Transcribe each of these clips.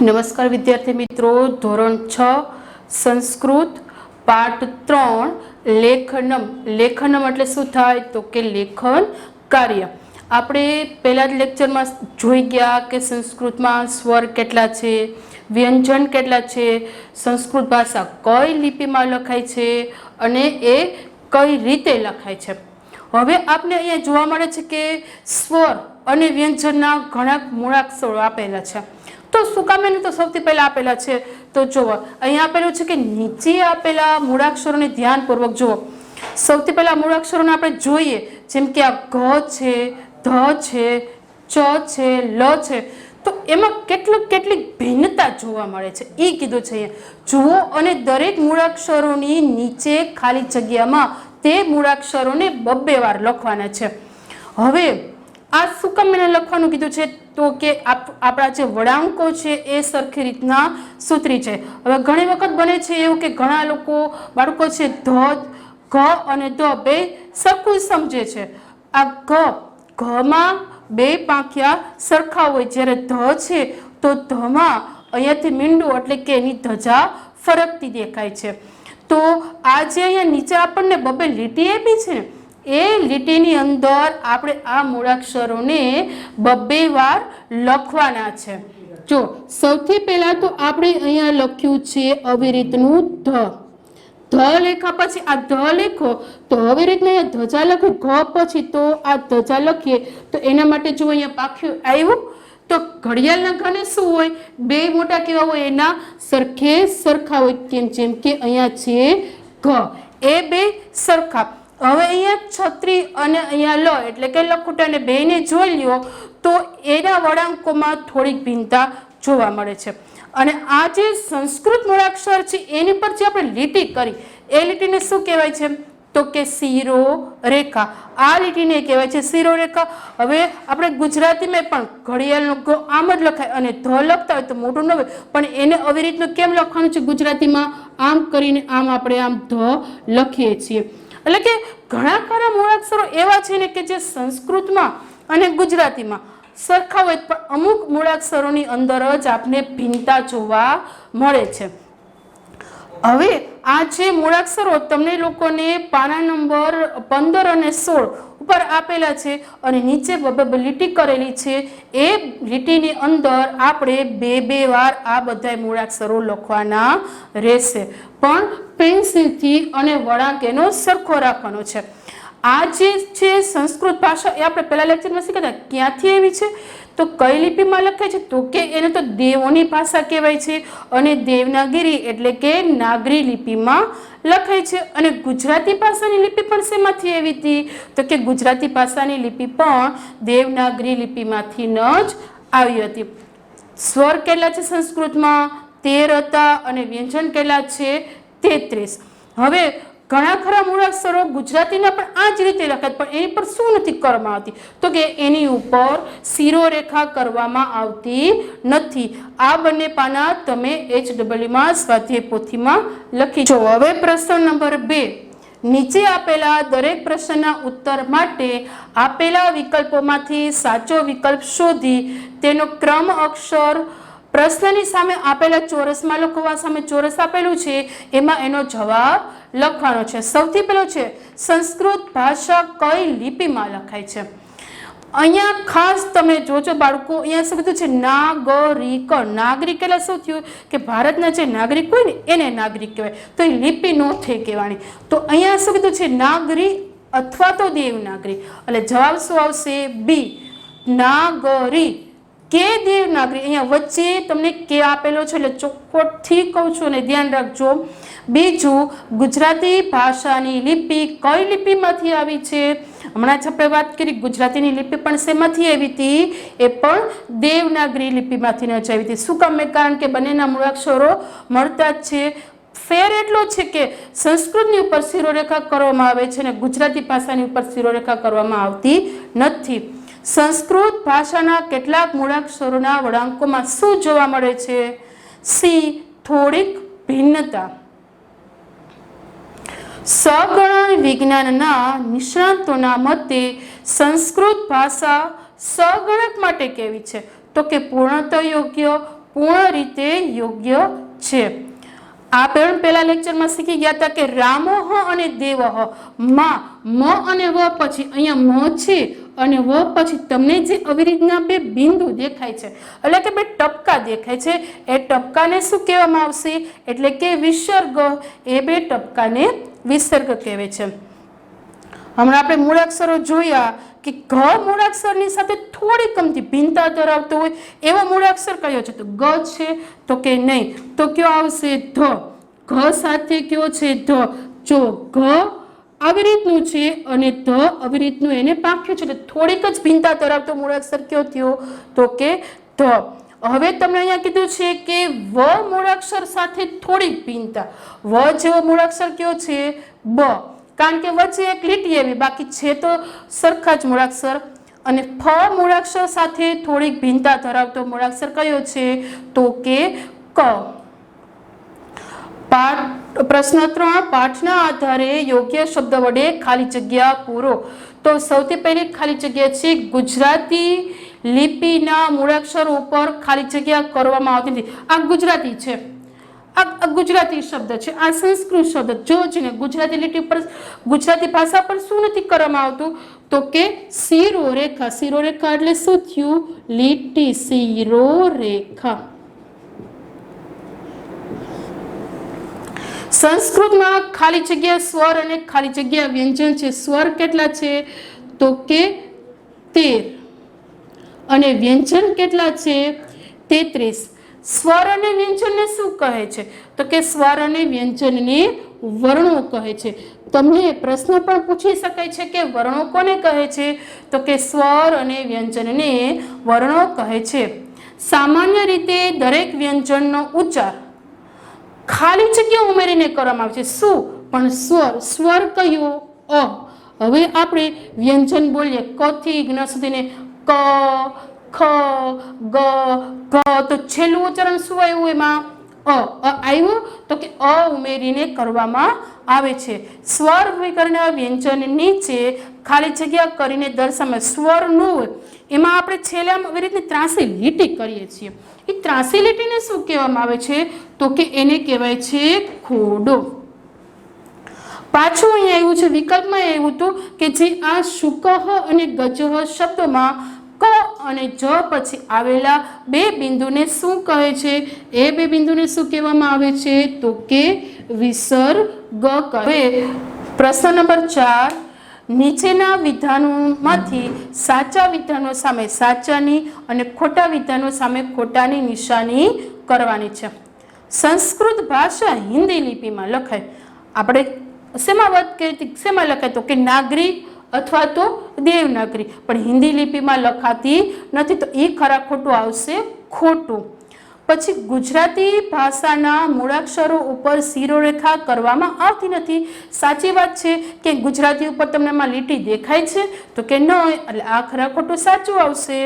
નમસ્કાર વિદ્યાર્થી મિત્રો, ધોરણ 6 સંસ્કૃત પાઠ 3 લેખનમ. લેખનમ એટલે શું થાય તો કે લેખન કાર્ય. આપણે પહેલા જ લેક્ચરમાં જોઈ ગયા કે સંસ્કૃતમાં સ્વર કેટલા છે, વ્યંજન કેટલા છે, સંસ્કૃત ભાષા કઈ લિપિમાં લખાય છે અને એ કઈ રીતે લખાય છે. હવે આપણે અહીંયા જોવા મળે છે કે સ્વર અને વ્યંજનના ઘણા મૂળાક્ષરો આપેલા છે. તો શું કામ એને તો સૌથી પહેલા આપેલા છે તો જુઓ, અહીંયા આપેલું છે કે નીચે આપેલા મૂળાક્ષરોને ધ્યાનપૂર્વક જુઓ. સૌથી પહેલા મૂળાક્ષરોને આપણે જોઈએ, જેમ કે આ ઘ છે, ધ છે, ચ છે, લ છે. તો એમાં કેટલીક ભિન્નતા જોવા મળે છે એ કીધું છે અહીંયા. જુઓ અને દરેક મૂળાક્ષરોની નીચે ખાલી જગ્યામાં તે મૂળાક્ષરોને બબ્બે વાર લખવાના છે. હવે આ શું કામ એને લખવાનું કીધું છે તો કે આપણા જે વળાંકો છે એ સરખી રીતના સૂત્રી છે. હવે ઘણી વખત બને છે એવું કે ઘણા બાળકો છે ઘ અને ધ બે સરખું સમજે છે. આ ઘમાં બે પાંખિયા સરખા હોય, જ્યારે ધ છે તો ધમાં અહીંયાથી મીંડું એટલે કે એની ધજા ફરકતી દેખાય છે. તો આ જે અહીંયા નીચે આપણને બબ્બે લીટી આપી છે ને, એ લીટીની અંદર આપણે આ મૂળાક્ષરોને બબ્બે વાર લખવાના છે. જો સૌથી પહેલા તો આપણે અહીંયા લખ્યું છે આવી રીતનું ધ. ધ લેખા પછી આ ધ લેખો તો હવે રીતના અહીંયા ધજા લખ્યું, ઘ પછી તો આ ધજા લખીએ તો એના માટે જો અહીંયા પાખ્યું આવ્યું. તો ઘડિયાળના ઘને શું હોય, બે મોટા કેવા હોય, એના સરખા હોય, જેમ કે અહીંયા છે ઘ, એ બે સરખા. હવે અહીંયા છત્રી અને અહીંયા લ એટલે કે લખુટાને બેને જોઈ લ્યો તો એના વળાંકોમાં થોડીક ભિન્નતા જોવા મળે છે. અને આ જે સંસ્કૃત મૂળાક્ષર છે એની પર જે આપણે લીટી કરી એ લીટીને શું કહેવાય છે તો કે શિરો રેખા. આ લીટીને કહેવાય છે શિરો રેખા. હવે આપણે ગુજરાતીમાં પણ ઘડિયાળનો ઘ આમ જ લખાય અને ધ લખતા હોય તો મોટું ન હોય, પણ એને આવી રીતનું કેમ લખવાનું છે ગુજરાતીમાં, આમ કરીને આમ આપણે આમ ધ લખીએ છીએ. એટલે કે ઘણા ખરા મૂળાક્ષરો એવા છે ને કે જે સંસ્કૃતમાં અને ગુજરાતીમાં સરખા હોય, પણ અમુક મૂળાક્ષરોની અંદર જ આપને ભિન્નતા જોવા મળે છે. હવે આ જે મૂળાક્ષરો તમને લોકોને પાના નંબર 15 અને 16 ઉપર આપેલા છે અને નીચે લીટી કરેલી છે, એ લીટીની અંદર આપણે બે વાર આ બધા મૂળાક્ષરો લખવાના રહેશે, પણ પેન્સિલથી અને વળાંક એનો સરખો રાખવાનો છે. આ જે છે સંસ્કૃત ભાષા એ આપણે પહેલા લેક્ચરમાં શીખ્યા હતા, ક્યાંથી આવી છે તો કઈ લિપિમાં લખાય છે તો કે એને તો દેવોની ભાષા કહેવાય છે અને દેવનાગરી એટલે કે નાગરી લિપિમાં લખાય છે. અને ગુજરાતી ભાષાની લિપિ પણ શેમાંથી આવી હતી તો કે ગુજરાતી ભાષાની લિપિ પણ દેવનાગરી લિપિમાંથી જ આવી હતી. સ્વર કેટલા છે સંસ્કૃતમાં 13 હતા અને વ્યંજન કેટલા છે 33. હવે ઘણા ખરા મૂળાક્ષરો ગુજરાતીના પણ આ જ રીતે લખાય, પણ એની પર શું નથી કરવામાં આવતી તો કે એની ઉપર શિરો રેખા કરવામાં આવતી નથી. આ બંને પાના તમે HWમાં સ્વાધ્યાય પોથીમાં લખી જો. હવે પ્રશ્ન નંબર 2, નીચે આપેલા દરેક પ્રશ્નના ઉત્તર માટે આપેલા વિકલ્પોમાંથી સાચો વિકલ્પ શોધી તેનો ક્રમ અક્ષર પ્રશ્નની સામે આપેલા ચોરસમાં લખવા. સામે ચોરસ આપેલું છે એમાં એનો જવાબ લખવાનો છે. સૌથી પહેલો છે સંસ્કૃત ભાષા કઈ લિપિમાં લખાય છે. અહીંયા ખાસ તમે જોજો બાળકો, અહીંયા શું કીધું છે નાગરિક. નાગરિક એટલે શું થયું કે ભારતના જે નાગરિક હોય ને એને નાગરિક કહેવાય, તો એ લિપિ નો થઈ કહેવાની. તો અહીંયા શું કીધું છે નાગરી અથવા તો દેવનાગરી. એટલે જવાબ શું આવશે બી, નાગરી કે દેવનાગરી. અહીંયા વચ્ચે તમને કે આપેલો છે એટલે ચોખ્ખોટથી કહું છું અને ધ્યાન રાખજો. બીજું, ગુજરાતી ભાષાની લિપિ કઈ લિપિમાંથી આવી છે. હમણાં જ આપણે વાત કરી ગુજરાતીની લિપિ પણ શેમાંથી આવી હતી, એ પણ દેવનાગરી લિપિમાંથી જ આવી હતી. શું કામ? કારણ કે બંનેના મૂળાક્ષરો મળતા જ છે. ફેર એટલો છે કે સંસ્કૃતની ઉપર શિરોરેખા કરવામાં આવે છે અને ગુજરાતી ભાષાની ઉપર શિરોરેખા કરવામાં આવતી નથી. સંસ્કૃત ભાષાના કેટલાક મૂળાક્ષરોના વળાંકોમાં શું જોવા મળે છે? સી, થોડીક ભિન્નતા. સગણન વિજ્ઞાનના નિષ્ણાતોના મતે સંસ્કૃત ભાષા સગણક માટે કેવી છે તો કે પૂર્ણતઃ યોગ્ય, પૂર્ણ રીતે યોગ્ય છે. આ પહેલા લેક્ચરમાં શીખી ગયા હતા કે રામોહ અને દેવહ માં મ અને વ પછી અહીંયા મ છે અને વ પછી તમને જે આવી રીતના બે બિંદુ દેખાય છે એટલે કે બે ટપકા દેખાય છે એ ટપકાને શું કહેવામાં આવશે એટલે કે વિસર્ગ. એ બે ટપકાને વિસર્ગ કહેવાય છે. હમણાં આપણે મૂળાક્ષરો જોયા કે ઘ મૂળાક્ષરની સાથે થોડી કમતી ભિન્નતા ધરાવતો હોય એવો મૂળાક્ષર કયો છે તો ગ છે તો કે નહીં. તો કયો આવશે ધ. ઘ સાથે કયો છે ધ. જો ઘ આવી રીતનું છે અને ધ આવી રીતનું એને પાક્યું છે એટલે થોડીક જ ભિન્નતા ધરાવતો મૂળાક્ષર કયો થયો તો કે ધ. હવે તમને અહીંયા કીધું છે કે વ મૂળાક્ષર સાથે થોડીક ભિન્નતા. વ જેવો મૂળાક્ષર કયો છે બ, કારણ કે વચ્ચે એક લીટી આવી, બાકી છે તો સરખા જ મૂળાક્ષર. અને ફ મૂળાક્ષર સાથે થોડીક ભિન્નતા ધરાવતો મૂળાક્ષર કયો છે તો કે ક. પ્રશ્ન 3 પાઠના આધારે યોગ્ય શબ્દ વડે ખાલી જગ્યા પૂરો. તો સૌથી પહેલી ખાલી જગ્યા છે ગુજરાતી લિપિના મૂળાક્ષરો ઉપર ખાલી જગ્યા કરવામાં આવતી નથી. આ ગુજરાતી છે, આ ગુજરાતી શબ્દ છે, આ સંસ્કૃત શબ્દ જો છે ને ગુજરાતી લીટી પર ગુજરાતી ભાષા પર શું નથી કરવામાં આવતું તો કે શિરો રેખા. શિરો રેખા એટલે શું થયું લીટી, શિરો રેખા. સંસ્કૃતમાં ખાલી જગ્યા સ્વર અને ખાલી જગ્યા વ્યંજન છે. સ્વર કેટલા છે તો કે 13 અને વ્યંજન કેટલા છે 33. સ્વર અને વ્યંજનને શું કહે છે તો કે સ્વર અને વ્યંજનને વર્ણો કહે છે. તમને પ્રશ્ન પણ પૂછી શકાય છે કે વર્ણો કોને કહે છે તો કે સ્વર અને વ્યંજનને વર્ણો કહે છે. સામાન્ય રીતે દરેક વ્યંજનનો ઉચ્ચાર ખાલી જગ્યા ઉમેરીને કરવામાં આવે છે. શું પણ સ્વર. સ્વર કયો અ. હવે આપણે વ્યંજન બોલીએ ક થી જ્ઞ સુધીને ક, ખ, ગ, ઘ, તો છેલ્લું ઉચ્ચારણ શું આવ્યું એમાં અ. આવ્યું તો કે અ ઉમેરીને કરવામાં આવે છે. સ્વર વિકર્ણ વ્યંજન નીચે ખાલી જગ્યા કરીને દર્શાવે. સ્વર ન હોય એમાં આપણે છેલ્લે આવી રીતની ત્રાસી લીટી કરીએ છીએ. એ ત્રાસી લીટીને શું કહેવામાં આવે છે તો કે એને કહેવાય છે ખોડો. પાછું અહીંયા આવ્યું છે વિકલ્પમાં આવ્યું હતું કે જે આ શુકહ અને ગજહ શબ્દમાં ક અને જ પછી આવેલા બે બિંદુને શું કહે છે? એ બે બિંદુને શું કહેવામાં આવે છે તો કે વિસર્ગ કહે. પ્રશ્ન નંબર 4 નીચેના વિધાનોમાંથી સાચા વિધાનો સામે સાચાની અને ખોટા વિધાનો સામે ખોટાની નિશાની કરવાની છે. સંસ્કૃત ભાષા હિન્દી લિપિમાં લખાય. આપણે શેમાં વાત કરી હતી? શેમાં લખાય તો કે નાગરી અથવા તો દેવનાગરી, પણ હિન્દી લિપિમાં લખાતી નથી. તો એ ખરા ખોટું આવશે ખોટું. પછી ગુજરાતી ભાષાના મૂળાક્ષરો ઉપર શિરોરેખા કરવામાં આવતી નથી. સાચી વાત છે કે ગુજરાતી ઉપર તમને આમાં લીટી દેખાય છે તો કે ન, એટલે આ ખરા ખોટું સાચું આવશે.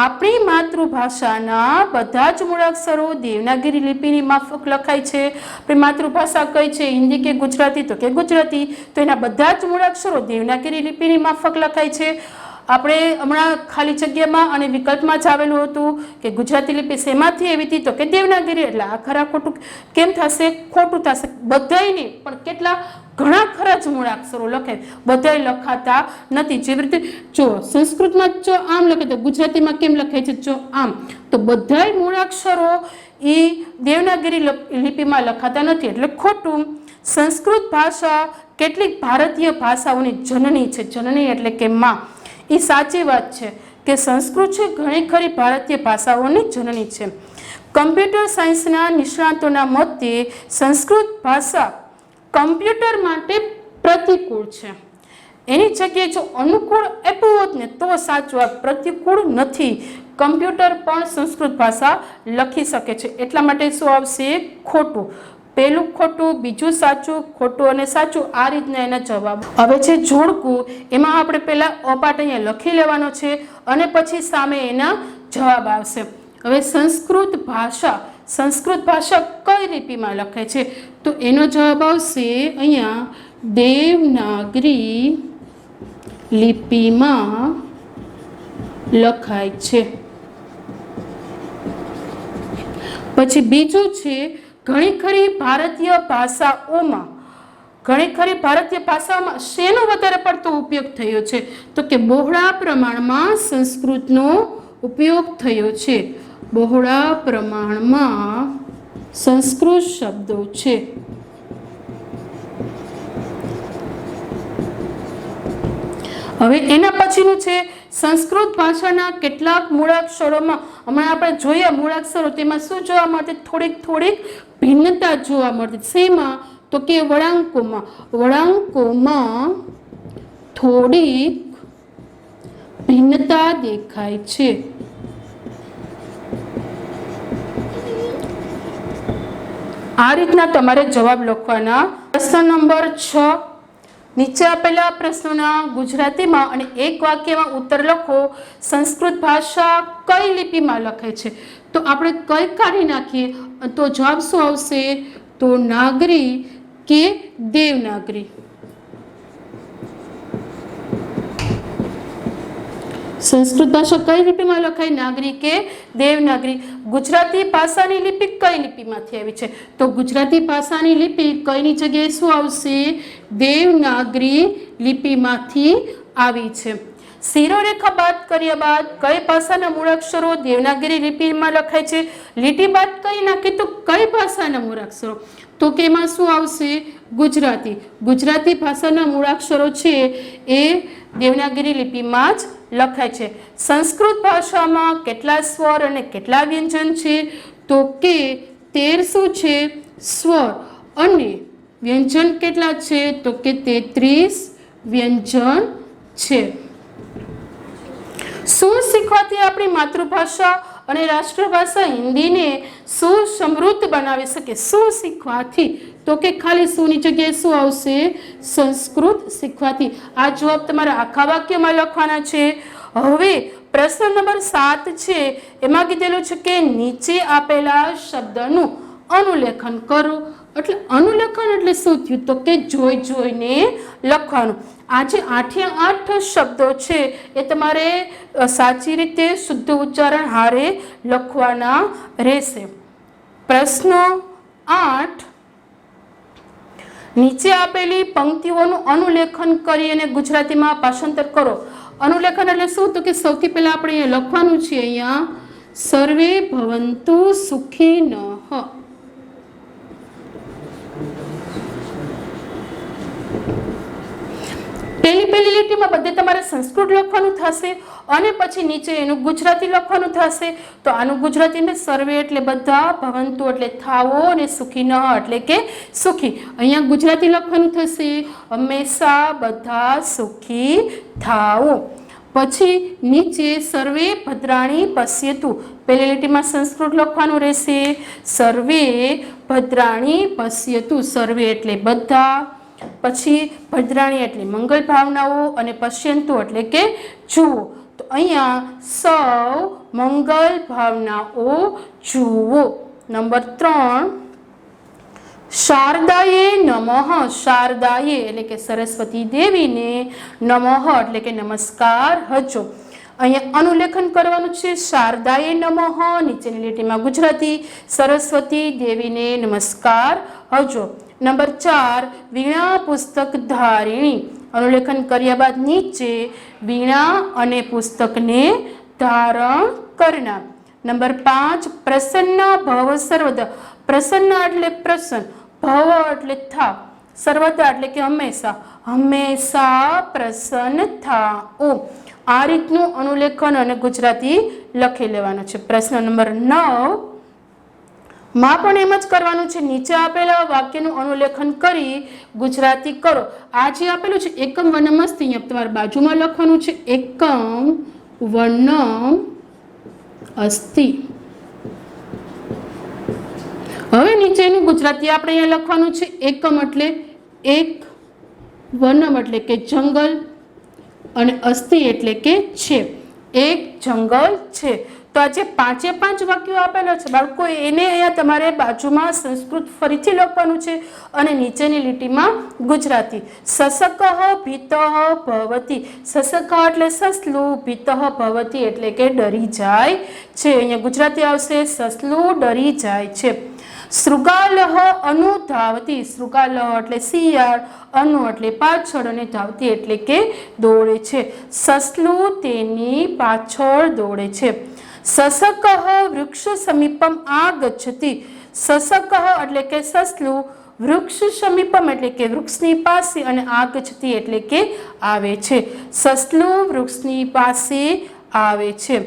આપણી માતૃભાષાના બધા જ મૂળાક્ષરો દેવનાગરી લિપિની માફક લખાય છે. આપણી માતૃભાષા કઈ છે? હિન્દી કે ગુજરાતી તો કે ગુજરાતી. તો એના બધા જ મૂળાક્ષરો દેવનાગરી લિપિની માફક લખાય છે. આપણે હમણાં ખાલી જગ્યામાં અને વિકલ્પમાં જ આવેલું હતું કે ગુજરાતી લિપિ શેમાંથી આવી હતી તો કે દેવનાગરી. એટલે આ ખરા ખોટું કેમ થશે? ખોટું થશે. બધાય નહીં પણ કેટલા ઘણા ખરા જ મૂળાક્ષરો લખાય, બધાય લખાતા નથી. જેવી રીતે જો સંસ્કૃતમાં જો આમ લખાય તો ગુજરાતીમાં કેમ લખાય છે જો આમ. તો બધાય મૂળાક્ષરો એ દેવનાગરી લિપિમાં લખાતા નથી એટલે ખોટું. સંસ્કૃત ભાષા કેટલીક ભારતીય ભાષાઓની જનની છે. જનની એટલે કે માં. એ સાચી વાત છે કે સંસ્કૃત છે ઘણી ખરી ભારતીય ભાષાઓની જનની છે. કમ્પ્યુટર સાયન્સના નિષ્ણાતોના મતે સંસ્કૃત ભાષા કમ્પ્યુટર માટે પ્રતિકૂળ છે. એની જગ્યાએ જો અનુકૂળ આપ્યું હોત ને તો સાચું. આ પ્રતિકૂળ નથી. કમ્પ્યુટર પણ સંસ્કૃત ભાષા લખી શકે છે. એટલા માટે શું આવશે? ખોટું. પહેલું ખોટું, બીજું સાચું, ખોટું અને સાચું, આ રીતના એના જવાબ. હવે છે જોડકું. એમાં આપણે પહેલા અપાટ અહીંયા લખી લેવાનો છે અને પછી સામે એના જવાબ આવશે. હવે સંસ્કૃત ભાષા કઈ લિપિમાં લખાય છે તો એનો જવાબ આવશે અહીંયા દેવનાગરી લિપિમાં લખાય છે. પછી બીજું છે ઘણી ખરી ભારતીય ભાષાઓમાં શેનો વધારે પડતો ઉપયોગ થયો છે? તો કે બહોળા પ્રમાણમાં સંસ્કૃતનો ઉપયોગ થયો છે. બહોળા પ્રમાણમાં સંસ્કૃત શબ્દો છે. હવે એના પછીનું છે સંસ્કૃત ભાષાના કેટલાક મૂળાક્ષરોમાં, હમણાં આપણે જોયા મૂળાક્ષરો, તેમાં શું જોવા મળતી? થોડીક ભિન્નતા જોવા મળતી. શેમાં? તો કે વળાંકોમાં થોડીક ભિન્નતા દેખાય છે. આ રીતના તમારે જવાબ લખવાના. પ્રશ્ન નંબર 6, નીચે આપેલા પ્રશ્નોના ગુજરાતીમાં અને એક વાક્યમાં ઉત્તર લખો. સંસ્કૃત ભાષા કઈ લિપિમાં લખાય છે? તો આપણે કઈ કાઢી નાખીએ તો જવાબ શું આવશે? તો નાગરી કે દેવનાગરી. સંસ્કૃત ભાષા કઈ લિપિમાં લખાય? નાગરી કે દેવનાગરી. ગુજરાતી ભાષાની લિપિ કઈ લિપિમાંથી આવી છે? તો ગુજરાતી ભાષાની લિપિ કઈની જગ્યાએ શું આવશે? દેવનાગરી લિપિમાંથી આવી છે. શિરોરેખા બાદ કર્યા બાદ કઈ ભાષાના મૂળાક્ષરો દેવનાગરી લિપિમાં લખાય છે? લીટી બાદ કઈ નાખી તો કઈ ભાષાના મૂળાક્ષરો? તો કે એમાં શું આવશે? ગુજરાતી. ગુજરાતી ભાષાના મૂળાક્ષરો છે એ દેવનાગરી લિપિમાં જ લખાય છે. સંસ્કૃત ભાષામાં કેટલા સ્વર અને કેટલા વ્યંજન છે? તો કે 13 શું છે? સ્વર. અને વ્યંજન કેટલા છે? તો કે 33 વ્યંજન છે. શું શીખવાથી આપણી માતૃભાષા અને રાષ્ટ્રભાષા હિન્દીને શું સમૃદ્ધ બનાવી શકે? શું શીખવાથી? તો કે ખાલી સુની જગ્યાએ શું આવશે? સંસ્કૃત શીખવાથી. આ જવાબ તમારે આખા વાક્યમાં લખવાના છે. હવે પ્રશ્ન નંબર 7 છે, એમાં કીધેલું છે કે નીચે આપેલા શબ્દનું અનુલેખન કરો. એટલે અનુલેખન એટલે શું થયું? તો કે જોઈને લખવાનું. આ જે 8 શબ્દો છે એ તમારે સાચી રીતે શુદ્ધ ઉચ્ચારણ હારે લખવાના રહેશે. પ્રશ્ન 8, નીચે આપેલી પંક્તિઓનું અનુલેખન કરી અને ગુજરાતીમાં ભાષાંતર કરો. અનુલેખન એટલે શું? તો કે સૌથી પહેલા આપણે અહીંયા લખવાનું છે, અહીંયા સર્વે ભવંતુ સુખીનઃ. પહેલી લીટીમાં બધે તમારે સંસ્કૃત લખવાનું થશે અને પછી નીચે એનું ગુજરાતી લખવાનું થશે. તો આનું ગુજરાતીને સર્વે એટલે બધા, ભવંતુ એટલે થાવો અને સુખીનઃ એટલે કે સુખી. અહીંયા ગુજરાતી લખવાનું થશે હંમેશા બધા સુખી થાઓ. પછી નીચે સર્વે ભદ્રાણી પશ્યતુ. પહેલી લીટીમાં સંસ્કૃત લખવાનું રહેશે સર્વે ભદ્રાણી પશ્યતુ. સર્વે એટલે બધા, પછી ભદ્રાણી એટલે મંગલ ભાવનાઓ અને પશ્યંતુ એટલે કે જુઓ. તો અહીંયા સૌ મંગલ ભાવનાઓ જુઓ. નંબર 3, શારદાએ નમઃ. શારદાએ એટલે કે સરસ્વતી દેવીને, નમઃ એટલે કે નમસ્કાર હજો. અહીંયા અનુલેખન કરવાનું છે શારદાએ નમઃ, નીચેની લીટીમાં ગુજરાતી, સરસ્વતી દેવીને નમસ્કાર હજો. નંબર 4, વીણા પુસ્તક ધારિણી. અનુલેખન કર્યા બાદ નીચે વીણા અને પુસ્તકને ધારણ કરનાર. નંબર 5, પ્રસન્ન ભવ સર્વદા. પ્રસન્ન એટલે પ્રસન્ન, ભવ એટલે થા, સર્વદા એટલે કે હંમેશા, હંમેશા પ્રસન્ન થાઓ. આ રીતનું અનુલેખન અને ગુજરાતી લખી લેવાનું છે. પ્રશ્ન નંબર 9 માં પણ એમ જ કરવાનું છે. નીચે આપેલા વાક્યનું અનુલેખન કરી ગુજરાતી કરો. આ જે આપેલું છે એકમ વર્ણમ અસ્તિ, અહીંયા તમારે બાજુમાં લખવાનું છે એકમ વર્ણમ અસ્તિ. હવે નીચેનું ગુજરાતી આપણે અહીંયા લખવાનું છે. એકમ એટલે એક, વર્ણમ એટલે કે જંગલ અને અસ્તિ એટલે કે છે. એક જંગલ છે. તો આ જે 5 વાક્યો આપેલા છે બાળકો, એને અહીંયા તમારે બાજુમાં સંસ્કૃત ફરીથી લખવાનું છે અને નીચેની લીટીમાં ગુજરાતી. સસકઃ ભીતઃ ભવતિ. સસકઃ એટલે સસલું, ભીતઃ ભવતિ એટલે કે ડરી જાય છે. અહીંયા ગુજરાતી આવશે સસલું ડરી જાય છે. શૃગાલઃ અનુધાવતિ. શૃગાલઃ એટલે શિયાળ, અનુ એટલે પાછળ અને ધાવતી એટલે કે દોડે છે. સસલું તેની પાછળ દોડે છે. સસકઃ વૃક્ષ સમીપમ આગચ્છતિ. સસકઃ એટલે કે સસલું, વૃક્ષ સમીપમ એટલે કે વૃક્ષની પાસે અને આગચ્છતિ એટલે કે આવે છે. સસલું વૃક્ષની પાસે આવે છે.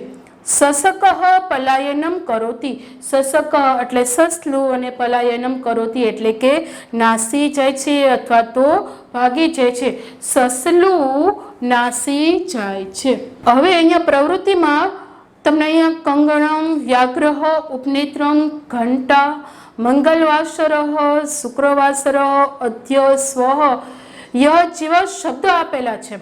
સસકઃ પલાયનમ કરોતિ. સસકઃ એટલે સસલું અને પલાયનમ કરોતિ એટલે કે નાસી જાય છે અથવા તો ભાગી જાય છે. સસલું નાસી જાય છે. હવે અહીંયા પ્રવૃત્તિમાં તમને અહીંયા કંગણમ, વ્યાઘ્રઃ, ઉપનેત્રમ, ઘંટા, મંગલવાસરઃ, શુક્રવાસરઃ, અદ્ય, સ્વઃ, યહ જેવા શબ્દો આપેલા છે.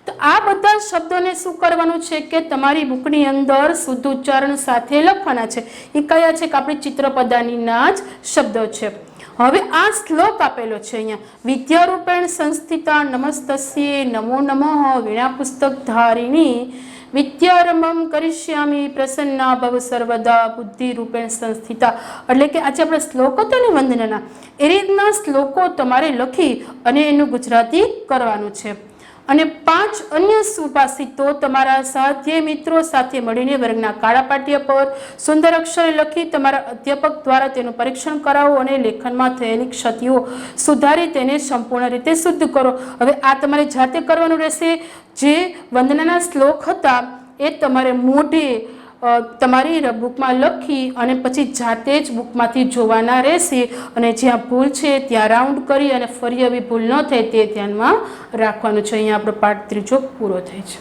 તો આ બધા શબ્દોને શું કરવાનું છે કે તમારી બુકની અંદર શુદ્ધ ઉચ્ચારણ સાથે લખવાના છે. એ કયા છે કે આપણી ચિત્રપદાનીના જ શબ્દો છે. હવે આ શ્લોક આપેલો છે અહીંયા. વિદ્યારૂપેણ સંસ્થિતા નમસ્તસ્યે નમો નમઃ વીણા પુસ્તક ધારિણી વિદ્યારંભમ કરિષ્યામિ પ્રસન્ના ભવ સર્વદા બુદ્ધિ રૂપેણ સંસ્થિતા. એટલે કે આજે આપણે શ્લોક હતો ને વંદનાના, એ રીતના શ્લોકો તમારે લખી અને એનું ગુજરાતી કરવાનું છે. અને 5 અન્ય સુભાષિતો તમારા સાધ્ય મિત્રો સાથે મળીને વર્ગના કાળા પાટિયા પર સુંદર અક્ષરે લખી તમારા અધ્યાપક દ્વારા તેનું પરીક્ષણ કરાવો અને લેખનમાં થયેલી ક્ષતિઓ સુધારી તેને સંપૂર્ણ રીતે શુદ્ધ કરો. હવે આ તમારે જાતે કરવાનું રહેશે. જે વંદનાના શ્લોક હતા એ તમારે મોઢે તમારી બુકમાં લખી અને પછી જાતે જ બુકમાંથી જોવાના રહેશે. અને જ્યાં ભૂલ છે ત્યાં રાઉન્ડ કરી અને ફરી આવી ભૂલ ન થાય તે ધ્યાનમાં રાખવાનું છે. અહીંયા આપણો પાઠ 3 પૂરો થાય છે.